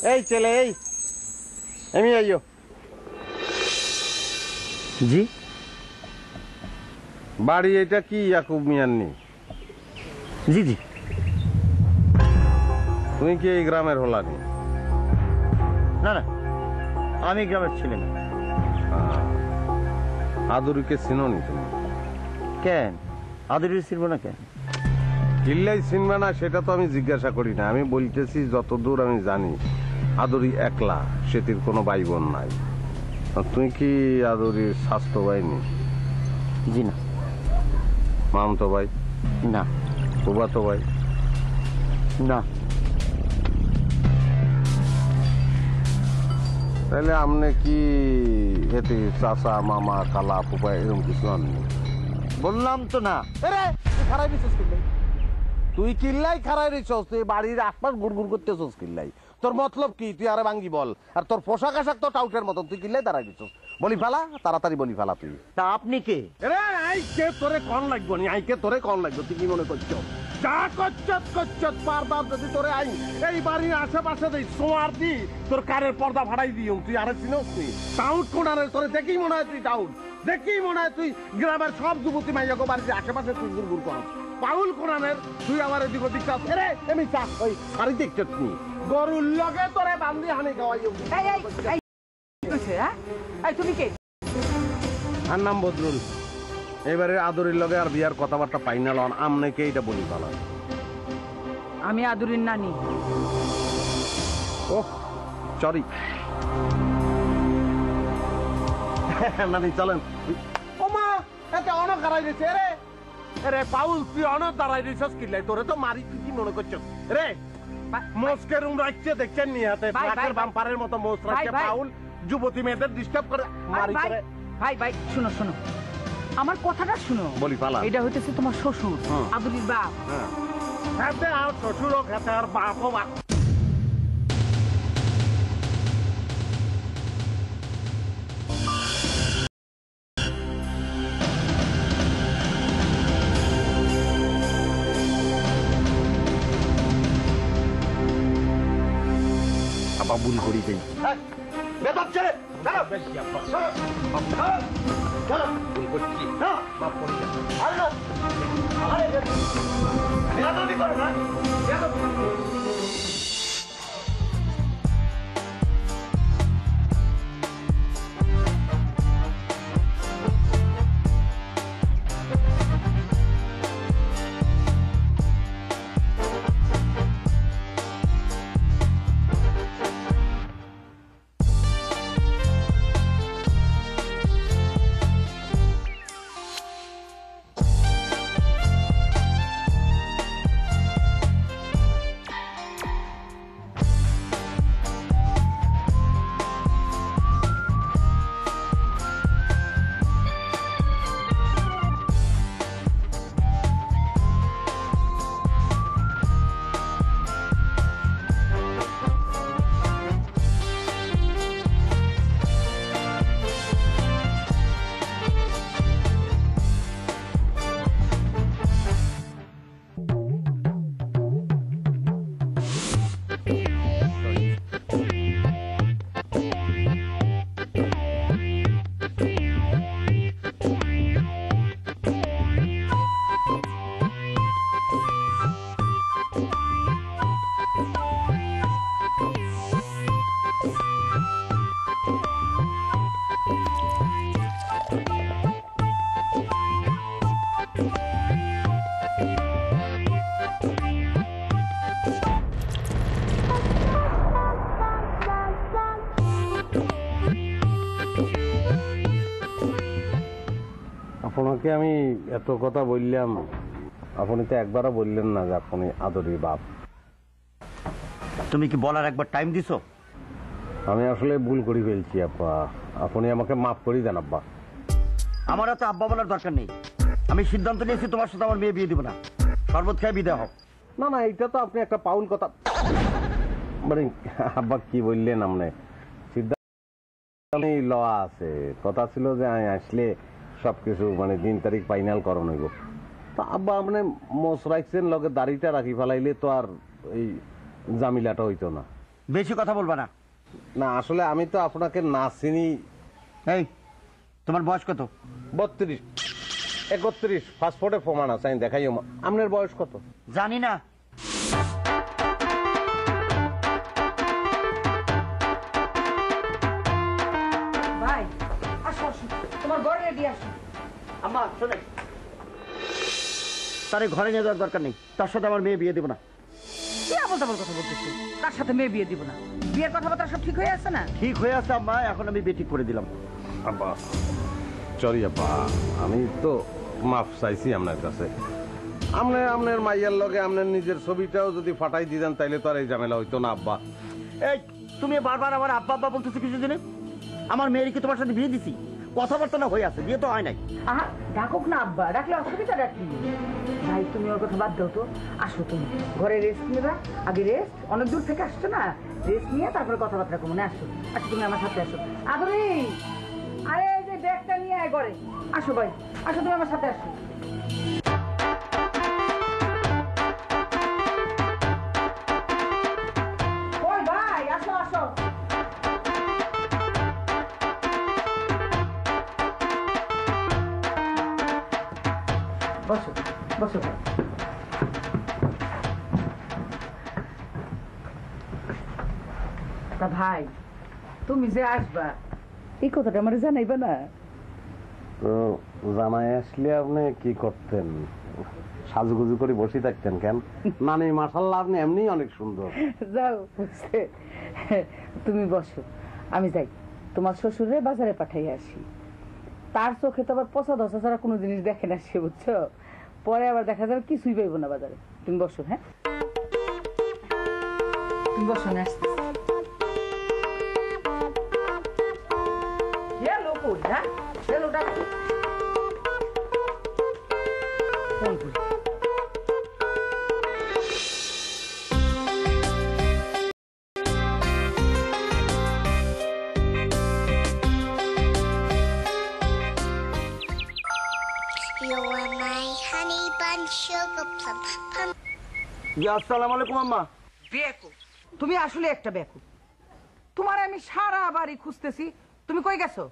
এই ছেলে, এই আমি আইও। জি বাড়ি এটা কি ইয়াকুব মিয়ার নি? জি জি। তুমি কি এই গ্রামের হলানি? না না, আমি গ্রামের ছেলে না। আদুরিকে চিনো নি তুমি? কেন আদুরি চিনব না কেন? কিল্লাই চিনবে না সেটা তো আমি জিজ্ঞাসা করি না, আমি বলতেছি যতদূর আমি জানি আদুরি একলা, সেটির কোনো ভাই বোন নাই। তুই কি আদুরির স্বাস্থ্য ভাই নি? জি না। মামতো ভাই? না। ফুফাতো ভাই? না। তাহলে আপনি কি এতে চাচা মামা কালা ফুফা এরকম কিছু আননি? বললাম তো না। খারাই দিছিস কিল্লাই, তুই কিল্লাই খারাই দিছস, তুই বাড়ির আশপাশ গুড়গুড় করতেছস কিল্লাই। তোর মতলব কি? তুই আরে ভাঙ্গি বল। আর তোর পোশাক আশাক তো টাউটের মতন, তুই কিল্লাই দাঁড়াই দিছস। বলি ফেলা, তাড়াতাড়ি বলি ফেলা। তুই তা আপনি কে? আইকে তোরে কন লাগবো নি, আইকে তোরে কন লাগবো। তুই কি মনে করছো যা করছত করছত পারবার যদি তোরে আই এই বাড়ির আশেপাশে দেই সোয়ার দি তোর কারের পর্দা ফাড়াই দিও। তুই আরে চিনোস? তুই টাউট কোনারে তোরে দেখেই মনে হয় তুই টাউট, দেখেই মনে হয় তুই গ্রামের সব যুবতী মাইয়াকে বাড়ির আশেপাশে তুই গুড়গুড় করস। পাউল কোনানের তুই আমার এদিক ওদিক চাস। আমি চাস ওই শাড়ি দেখছ তুই গরুর লগে তোরে বান্ধি হানি খাওয়াইও। তুমি কে? আর নাম বদরুল। এবারে আদরের লগে আর বিয়ার কথাবার্তা পাই না লন, আমনেকে এইটা বলি ভালো। আমি আদুরির নানি। ও সরি নানি, চলেন। ও মা, এতে অনেক দাঁড়াই দিছে রে। রে পাউল, তুই অনেক দাঁড়াই দিছস কিল্লাই, তোরে তো মারি। তুই কি মনে করছস রে? মোসকে রুম রাখছে দেখছেন নি হাতে ট্রাকের বাম্পারের মতো মোস রাখছে পাউল, যুবতী মেয়েদের ডিস্টার্ব করে মারি করে। ভাই ভাই শুনো শুনো, আমার কথাটা শুনো। বলি ফালা, এটা হইতেছে তোমার শ্বশুর আদুরির বাপ। হাতে আর শ্বশুর হোক, হাতে আর বাপ হোক। ভুল করি দেই আপনাকে আমি এত কথা বললাম, আপনি তো একবারও বললেন না যে আপনি আদরের বাপ। তুমি কি বলার একবার টাইম দিছো? আমি আসলে ভুল করে ফেলছি আব্বা, আপনি আমাকে মাফ করে দেন আব্বা। আমার তো আব্বা বলার দরকার নেই। আমি সিদ্ধান্ত নিয়েছি তোমার সাথে আমার মেয়ে বিয়ে দিব না। শরবত খেয়ে বিদায় হোক। না না, এটা তো আপনি একটা পাউল কথা মানে আব্বা কি বললেন? আপনি সিদ্ধান্ত লওয়া আছে, কথা ছিল যে আমি আসলে সবকিছু মানে দিন তারিখ ফাইনাল করণ হইব। তো আব্বা আপনি মোস রাখছেন, লগে দাড়িটা রাখি ফেলাইলে তো আর এই জামিলাটা হইতো না। বেশি কথা বলবা না। না আসলে আমি তো আপনাকে না চিনি। এই তোমার বয়স কত? 32 31 পাসপোর্টে প্রমাণ আছে, আমি দেখাইও। আপনার বয়স কত? জানি না। ভাই আসো আসো, তোমার ঘরে রেডি আসো। আম্মা শোনে, তার ঘরে নিয়ে যাওয়ার দরকার নেই। তার সাথে আমার মেয়ে বিয়ে দেবো না। কি আবল তাবল কথা বলতেছো? তার সাথে মেয়ে বিয়ে দিব না? বিয়ের কথাবার্তা সব ঠিক হয়ে আছে না? ঠিক হয়ে আছে আম্মা, এখন আমি বিয়ে ঠিক করে দিলাম। আব্বা সরি আব্বা, আমি তো মাফ চাইছি আপনার কাছে। আপনার মাইয়ার লগে আপনার নিজের ছবিটাও যদি ফাটাই দিতেন তাইলে তো আর এই ঝামেলা হইতো না আব্বা। এই তুমি বারবার আমার আব্বা আব্বা বলতেছো কিছু দিনে? আমার মেয়ের কি তোমার সাথে বিয়ে দিছি? কথাবার্তা না হয়ে আছে, বিয়ে তো হয় নাই। আহা ডাকুক না আব্বা, ডাকলে অসুবিধা রাখি। ভাই তুমি ওর কথা বাদ দাও তো, আসো তুমি ঘরে রেস্ট নেবা। আগে রেস্ট, অনেক দূর থেকে আসছো না, রেস্ট নিয়ে তারপরে কথাবার্তা কমনে আসো। আচ্ছা তুমি আমার সাথে আসো। আদরি আরে এই যে ব্যাগটা নিয়ে আয় ঘরে। আসো ভাই আসো, তুমি আমার সাথে আসো। ওই ভাই আসো আসো। বসো বসো ভাই। তা ভাই তুমি যে আসবা এই কথাটা আমার জানাইবা না? তো জামাই আসলে আপনি কি করতেন? সাজুগুজু করে বসে থাকতেন কেন? মানে মাশাআল্লাহ আপনি এমনি অনেক সুন্দর। যাও বুঝতে, তুমি বসো, আমি যাই তোমার শ্বশুরে বাজারে পাঠাই আসি। তার চোখে তো আবার পচা ধসা ছাড়া কোনো জিনিস দেখে না সে, বুঝছো? পরে আবার দেখা যাবে কিছুই পাইব না বাজারে। তুমি বসো, হ্যাঁ তুমি বসো না। ফোন করি। You are my honey bun, sugar plum, plum. আসসালামু আলাইকুম আম্মা। বেকু, তুমি আসলে একটা বেকু। তোমার আমি সারা বাড়ি খুঁজতেছি, তুমি কই গেছো?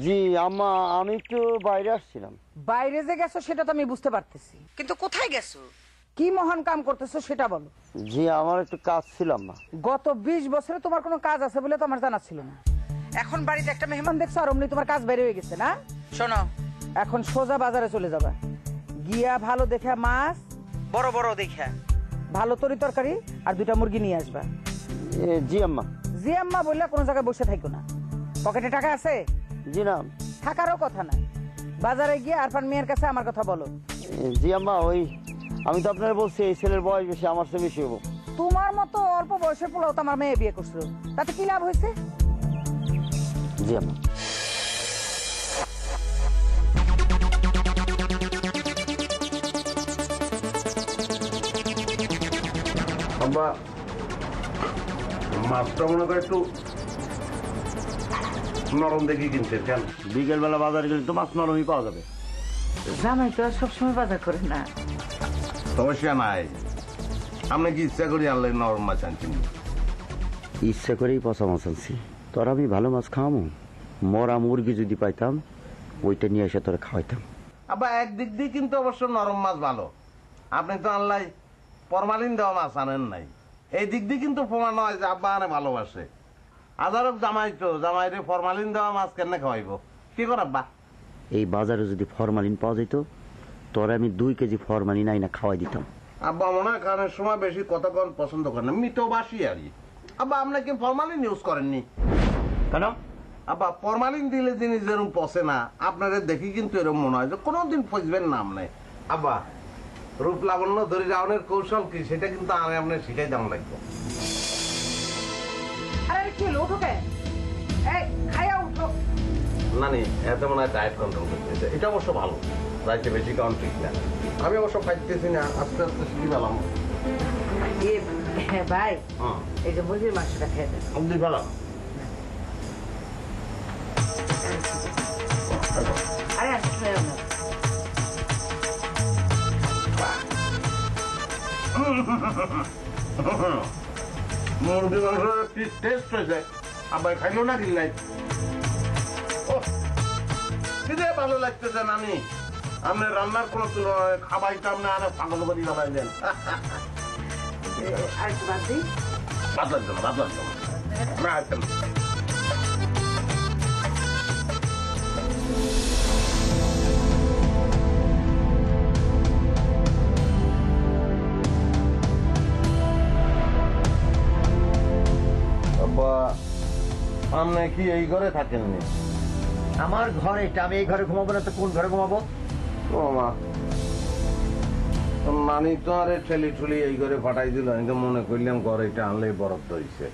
জি আম্মা, আমি একটু বাইরে আসছিলাম। বাইরে যে গেছো সেটা তো আমি বুঝতে পারতেছি, কিন্তু কোথায় গেছো, কি মহান কাম করতেছো সেটা বলো। জি আমার একটু কাজ ছিল আম্মা। গত 20 বছরে তোমার কোনো কাজ আছে বলে তো আমার জানা ছিল না। এখন বাড়িতে একটা মেহমান দেখছো আর অমনি তোমার কাজ বের হয়ে গেছে না? শোনো, এখন সোজা বাজারে চলে যাবা, গিয়া ভালো দেখা মাছ, বড় বড় দেখা ভালো তরি তরকারি আর 2টা মুরগি নিয়ে আসবা। জি আম্মা। জি আম্মা বললে কোনো জায়গায় বসে থাকো না। পকেটে টাকা আছে? জি না। থাকারও কথা না, বাজারে গিয়ে আরফান মেয়ের কাছে আমার কথা বলো। জি আম্মা, ওই আমি তো আপনার বলছি এই ছেলের বয়স বেশি, আমার চেয়ে বেশি হবো। তোমার মতো অল্প বয়সের পোলাও তো আমার মেয়ে বিয়ে করছিল, তাতে কি লাভ হয়েছে? জি আম্মা। আব্বা মাছটা মনে করে একটু নরম দেখি কিনতে কেন? বিকেল বেলা বাজারে গেলে তো মাছ নরমই পাওয়া যাবে। জামাই তো আর সবসময় বাজার করে না। সমস্যা নাই, আপনি কি ইচ্ছা করি আনলে নরম মাছ আনছেন? ইচ্ছা করেই পচা মাছ আনছি। তোর আমি ভালো মাছ খাওয়াবো? মরা মুরগি যদি পাইতাম ওইটা নিয়ে এসে তোরা খাওয়াইতাম। আব্বা একদিক দিয়ে কিন্তু অবশ্য নরম মাছ ভালো। আপনি তো আনলাই ফরমালিন দেওয়া মাছ আনেন নাই, এই দিক দিয়ে কিন্তু প্রমাণ হয় যে আব্বা আনে ভালোবাসে। আদারক জামাই তো জামাইরে ফরমালিন দেওয়া মাছ কেন খাওয়াইব? কি কর আব্বা? এই বাজারে যদি ফরমালিন পাওয়া যেত তোরা আমি 2 কেজি ফরমালিন আইনা খাওয়াই দিতাম। আব্বা মনে হয় খানের সময় বেশি কথা কন পছন্দ করেন না, মিতবাসী আর কি। আব্বা আপনি কি ফরমালিন ইউজ করেননি কেন? আব্বা ফরমালিন দিলে জিনিস যেরকম পচে না, আপনাদের দেখি কিন্তু এরকম মনে হয় যে কোনোদিন পচবেন না। আপনি আব্বা রূপ লাবণ্য ধরে রাউনের কৌশল কি সেটা কিন্তু আমি আপনার শিখাই দাম লাগবে। আরে কি হলো, ওঠো কেন? এই খাইয়া উঠো। নানি এত মনে হয় ডায়েট কন্ট্রোল করতেছে, এটা অবশ্য ভালো, রাইতে বেশি খাওয়ান ঠিক না। আমি অবশ্য খাইতেছি না, আস্তে আস্তে শিখে পেলাম। ভাই এই যে মুরগির মাংসটা খেয়ে দেন। আমি পেলাম। আরে আসলে না মুরগি মাংস কি টেস্ট হয়েছে আবার খাইলো না কিনলাই কিরে ভালো লাগতেছে নানি আপনি রান্নার কোনো তুলনায় খাবাইতাম না আর পাগল করি খাবাই দেন আর একটু বাদ দিই ভাত লাগতো না না একদম আপনি কি এই ঘরে থাকেননি আমার ঘর এটা, আমি এই ঘরে ঘুমাবো না তো কোন ঘরে ঘুমাবো? ও মা নানি তো আরে ঠেলি ঠুলি এই ঘরে পাঠাই দিল আমি তো মনে করলাম ঘর এটা আনলেই বরাদ্দ হয়েছে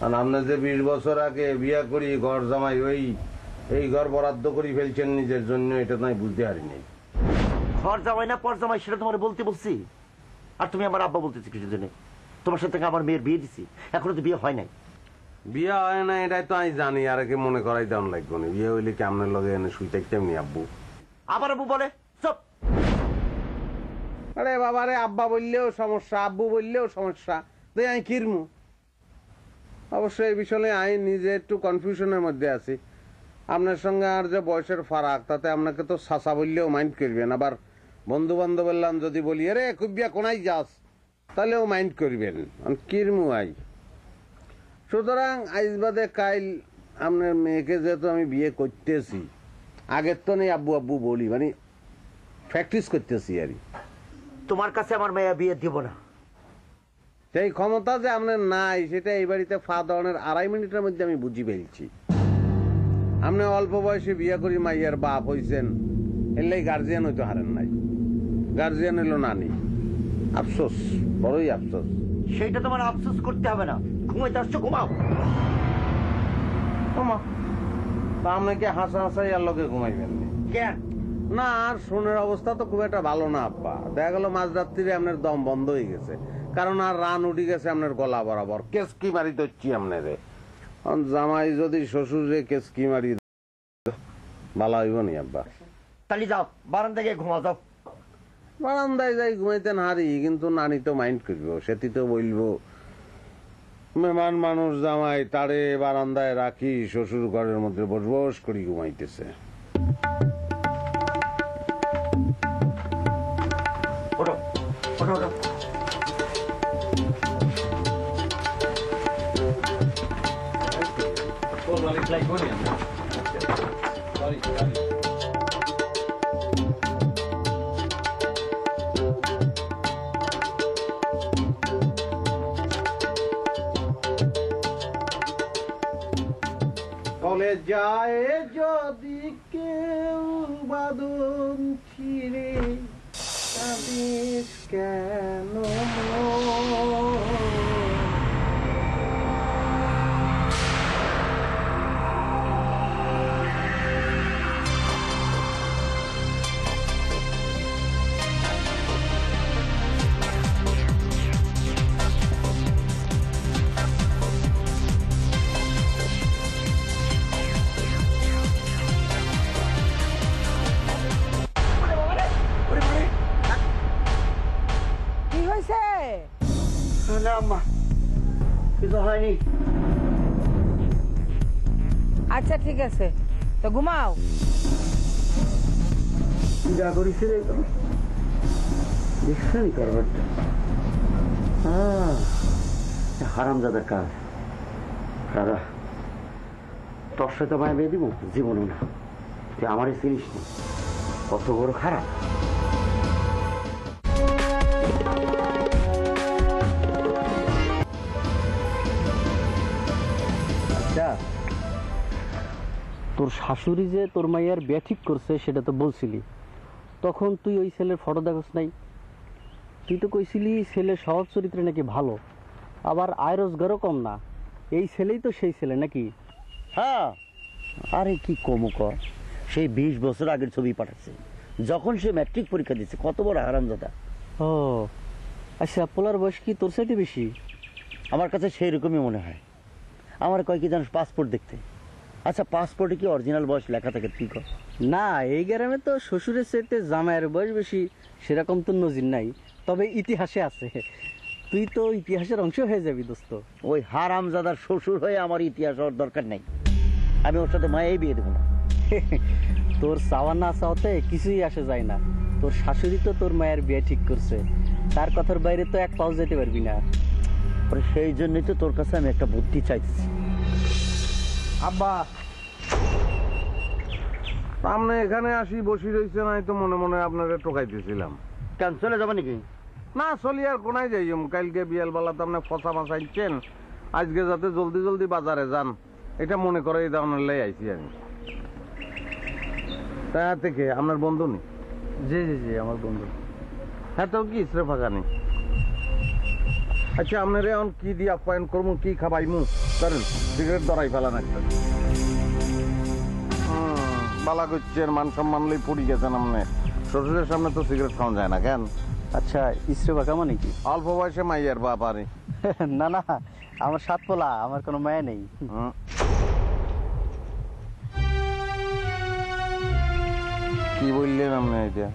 আর আপনি যে 20 বছর আগে বিয়া করি ঘর জামাই এই ঘর বরাদ্দ করে ফেলছেন নিজের জন্য এটা তো আমি বুঝতে পারিনি ঘর জামাই না পর জামাই সেটা তোমার বলতে বলছি, আর তুমি আমার আব্বা বলতেছি কিছু জন্য। তোমার সাথে আমার মেয়ের বিয়ে দিছি, এখনো তো বিয়ে হয় নাই। বিয়া হয় না এটাই তো আমি জানি আর কি মনে করাই তেমন লাগবে না বিয়ে হইলে কেমন লগে এনে শুইতে কেমনি আব্বু আবার আব্বু বলে চুপ। আরে বাবারে আব্বা বললেও সমস্যা আব্বু বললেও সমস্যা তাই আমি কিরমু অবশ্য এই বিষয়ে আমি নিজে একটু কনফিউশনের মধ্যে আছি আপনার সঙ্গে আর যে বয়সের ফারাক তাতে আপনাকে তো সাসা বললেও মাইন্ড করবেন আবার বন্ধু বান্ধব বললাম যদি বলি আরে কুবিয়া কোনাই যাস তাহলেও মাইন্ড করবেন কিরমু আই সুতরাং আইজ বাদে কাইল আপনার মেয়েকে যেহেতু আমি বিয়ে করতেছি আগের তো নেই আব্বু আব্বু বলি মানে প্র্যাকটিস করতেছি আর তোমার কাছে আমার মেয়ে বিয়ে দিব না। সেই ক্ষমতা যে আপনার নাই সেটা এই বাড়িতে ফা ধরনের 2.5 মিনিটের মধ্যে আমি বুঝি ফেলছি আপনি অল্প বয়সে বিয়ে করি মাইয়ার বাপ হইছেন এলেই গার্জিয়ান হইতে হারেন নাই গার্জিয়ান হইল নানি আফসোস বড়ই আফসোস সেইটা তোমার আফসোস করতে হবে না, ঘুমাইতে আসছো ঘুমাও। আপনাকে হাসা হাসাই আর লোকে ঘুমাইবেন কেন না আর শোনের অবস্থা তো খুব একটা ভালো না আব্বা দেখা গেল মাঝরাত্রিরে আপনার দম বন্ধ হয়ে গেছে কারণ আর রান উঠে গেছে আপনার গলা বরাবর কেসকি মারি ধরছি আপনারে জামাই যদি শ্বশুরে কেসকি মারি ভালো হইব নি আব্বা তাহলে যাও বারান্দায় গিয়ে ঘুমাও যাও। বারান্দায় যাই ঘুমাইতেন হারি কিন্তু নানি তো মাইন্ড করবো সেটি তো বলবো মেহমান মানুষ জামাই তারে বারান্দায় রাখি শ্বশুর ঘরের মধ্যে বস বস করি ঘুমাইতেছে ওঠো ওঠো ওঠো। চলে যায় যদি কেউ বাদন ছিঁড়ে কাঁদিস কেন কি হয়েছে না আম্মা কিছু হয়নি। আচ্ছা ঠিক আছে তো ঘুমাও যা করিস রে দেখছেন কারবারটা হারামজাদার কাজ দাদা তোর সাথে মায় বিয়ে দিব জীবনও না তুই আমারই চিনিস না কত বড় খারাপ। তোর শাশুড়ি যে তোর মাইয়ার বিয়ে ঠিক করছে সেটা তো বলছিলি, তখন তুই ওই ছেলের ফটো দেখোস নাই? তুই তো কইছিলি ছেলের স্বভাব চরিত্রে নাকি ভালো, আবার আয় রোজগারও কম না। এই ছেলেই তো সেই ছেলে নাকি? হ্যাঁ আরে কি কমু কর, সেই 20 বছর আগের ছবি পাঠাচ্ছে যখন সে ম্যাট্রিক পরীক্ষা দিচ্ছে। কত বড় হারামজাদা। ও আচ্ছা, পোলার বয়স কি তোর চাইতে বেশি? আমার কাছে সেই রকমই মনে হয়। আমার কয় কি জানিস, পাসপোর্ট দেখতে। আচ্ছা পাসপোর্টে কি অরিজিনাল বয়স লেখা থাকে? ঠিক না, এই গ্রামে তো শ্বশুরের চাইতে জামাইয়ের বয়স বেশি সেরকম তো নজির নাই, তবে ইতিহাসে আছে। তুই তো ইতিহাসের অংশ হয়ে যাবি দোস্ত। ওই হারামজাদার শ্বশুর হয়ে আমার ইতিহাস হওয়ার দরকার নেই। আমি ওর সাথে মায়েই বিয়ে দেবো না। তোর চাওয়া না চাওয়াতে কিছুই আসে যায় না। তোর শাশুড়ি তো তোর মায়ের বিয়ে ঠিক করছে, তার কথার বাইরে তো এক পাও যেতে পারবি না। সেই জন্যই তো তোর কাছে আমি একটা বুদ্ধি চাইতেছি। আব্বা আপনি এখানে আসি বসি রয়েছে নাই তো মনে মনে আপনারা টোকাইতেছিলাম। কেন চলে যাবো নাকি? না চলি আর কোনায় যাই, কালকে বিয়ালবেলা তো আপনি ফসা মাছাইছেন, আজকে যাতে জলদি জলদি বাজারে যান এটা মনে করে এই ধরনের লাই আইছি আমি। তা থেকে আপনার বন্ধু নেই? জি জি জি আমার বন্ধু। হ্যাঁ তো কি ইসরে ফাঁকা নেই। আচ্ছা আপনার এখন কি দিয়ে আপ্যায়ন করবো, কি খাবাইমু করেন? সিগারেট ধরাই ফেলান একটা। বালা করছেন, মান সম্মান লই পড়ি গেছেন আপনি। শ্বশুরের সামনে তো সিগারেট খাওয়া যায় না কেন? আচ্ছা ইসরে বাঁকা মানে কি? অল্প বয়সে মাইয়ার বাপ আরে। না না আমার সাত পোলা, আমার কোনো মায়া নেই। কি বললেন আপনি এটা?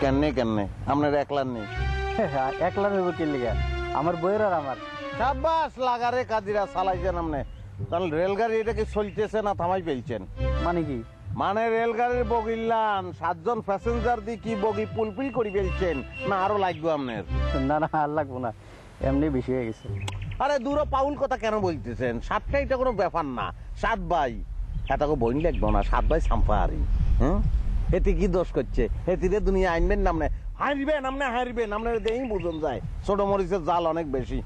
কেনে কেনে আপনার একলার নেই? একলা নেব কি লিগা? আমার বইয়ের আর আমার। সাবাস লাগারে কাজিরা চালাইছেন আপনি। তাহলে রেলগাড়ি এটা কি চলতেছে না থামাই ফেলছেন? মানে কি? মানে রেলগাড়ির বগিল্লান 7 জন প্যাসেঞ্জার দিয়ে কি বগি পুলপুল করে ফেলছেন না আরো লাগবে আপনার? না না আর লাগবো না, এমনি বেশি হয়ে গেছে। আরে দূর পাউল কথা কেন বলতেছেন? 7টা এটা কোনো ব্যাপার না। 7 ভাই এটাকে বইন লাগবো না, 7 ভাই সাম্পা আরি। এতে কি দোষ করছে? এতে দুনিয়া আনবেন না আপনি, হারবেন আপনি, হারবেন আপনার দেই বুঝুন যায়। ছোট মরিচের জাল অনেক বেশি।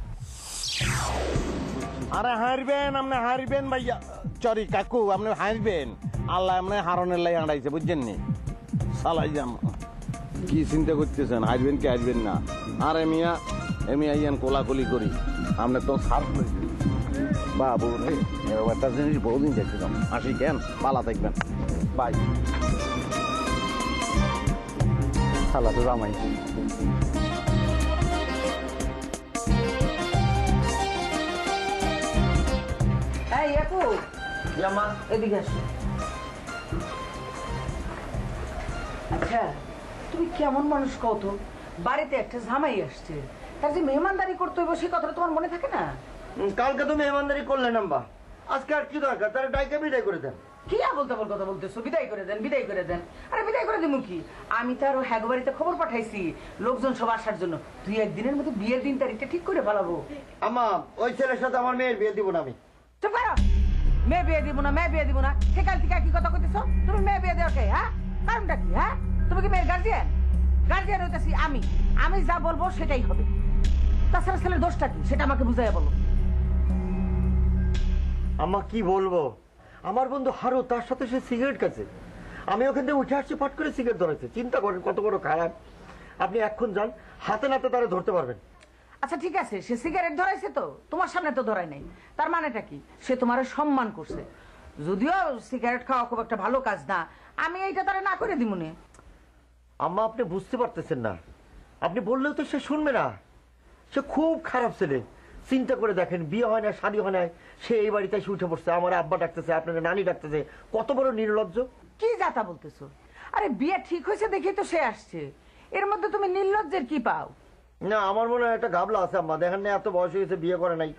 আরে হারবেন আপনি, হারবেন ভাইয়া। চরি কাকু আপনি হারবেন, আল্লাহ আপনি হারনের লাই আড়াইছে বুঝছেন নি? সালাই যাম কি চিন্তা করতেছেন? হারবেন কি হারবেন না? আরে মিয়া এমি আইয়ান কোলাকুলি করি আপনি তো সার বাবু রে। এরকম একটা জিনিস বহুদিন দেখছিলাম। আসি কেন, পালা দেখবেন। বাই। খালা তো জামাই। এই একু এদিকে আসো। আচ্ছা তুমি কেমন মানুষ কত? বাড়িতে একটা জামাই আসছে, তার যে মেহমানদারি করতে হইব সেই কথাটা তোমার মনে থাকে না? কালকে তো মেহমানদারি করলেন আম্মা, আজকে আর কি দরকার? তারা ডাইকে বিদায় করে দেন। কি বলতে বল কথা বলতেছো? বিদায় করে দেন, বিদায় করে দেন। আরে বিদায় করে দেবো কি? আমি তো আরো হ্যাগো বাড়িতে খবর পাঠাইছি লোকজন সব আসার জন্য। 2-1 দিনের মধ্যে বিয়ের দিন তারিখটা ঠিক করে ফেলাবো। আম্মা ওই ছেলের সাথে আমার মেয়ের বিয়ে দিব না আমি। চুপ করো। মেয়ে বিয়ে দিব না, মেয়ে বিয়ে দিব না, সেকাল থেকে কি কথা কইতেছো? তুমি মেয়ে বিয়ে দেওয়া কে? হ্যাঁ কারণটা কি? হ্যাঁ তুমি কি মেয়ের গার্জিয়ান? গার্জিয়ান হইতেছি আমি, আমি যা বলবো সেটাই হবে। তাছাড়া ছেলের দোষটা কি সেটা আমাকে বুঝাইয়া বলো। আম্মা কি বলবো, আমার বন্ধু হারু, তার সাথে সে সিগারেট খাচ্ছে। আমি ওখান থেকে উঠে আসছি, ফাট করে সিগারেট ধরাইছে। চিন্তা করেন কত বড় খারাপ। আপনি এখন যান, হাতে নাতে তারা ধরতে পারবেন। আচ্ছা ঠিক আছে, সে সিগারেট ধরাইছে তো তোমার সামনে তো ধরাই নাই, তার মানেটা কি? সে তোমার সম্মান করছে। যদিও সিগারেট খাওয়া খুব একটা ভালো কাজ না, আমি এইটা তারা না করে দিব না। আম্মা আপনি বুঝতে পারতেছেন না, আপনি বললেও তো সে শুনবে না। সে খুব খারাপ ছেলে। চিন্তা করে দেখেন, বিয়ে হয় না, শাদী হয় না, সে এই বাড়িতে এসে উঠে পড়ছে। আমার আব্বা ডাকতেছে, আপনার নানি ডাকতেছে। কত বড় নির্লজ্জ! কি যাতা বলতেছো? আরে বিয়ে ঠিক হয়েছে দেখেই তো সে আসছে, এর মধ্যে তুমি নির্লজ্জের কি পাও? না আমার মনে হয় একটা গাবলা আছে আম্মা। দেখেন না, এত বয়স হয়ে গেছে, বিয়ে করে নাই।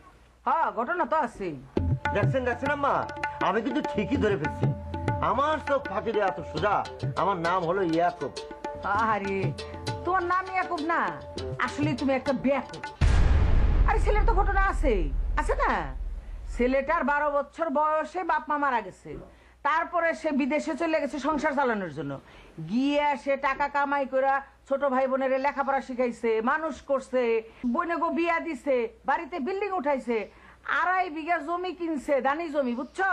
হ্যাঁ ঘটনা তো আছেই। দেখছেন দেখছেন আম্মা, আমি কিন্তু ঠিকই ধরে ফেলছি। আমার চোখ ফাঁকি দেওয়া এত সোজা। আমার নাম হলো ইয়াকুব। আরে তোমার নাম ইয়াকুব না, আসলে তুমি একটা বেয়াকুব। আরে ছেলের তো ঘটনা আছে, আছে না? ছেলেটার 12 বছর বয়সে বাপ মা মারা গেছে, তারপরে সে বিদেশে চলে গেছে সংসার চালানোর জন্য। গিয়ে সে টাকা কামাই করে ছোট ভাই বোনের লেখাপড়া শিখাইছে, মানুষ করছে, বোনে গো বিয়া দিছে, বাড়িতে বিল্ডিং উঠাইছে, 2.5 বিঘা জমি কিনছে, দানি জমি, বুঝছো?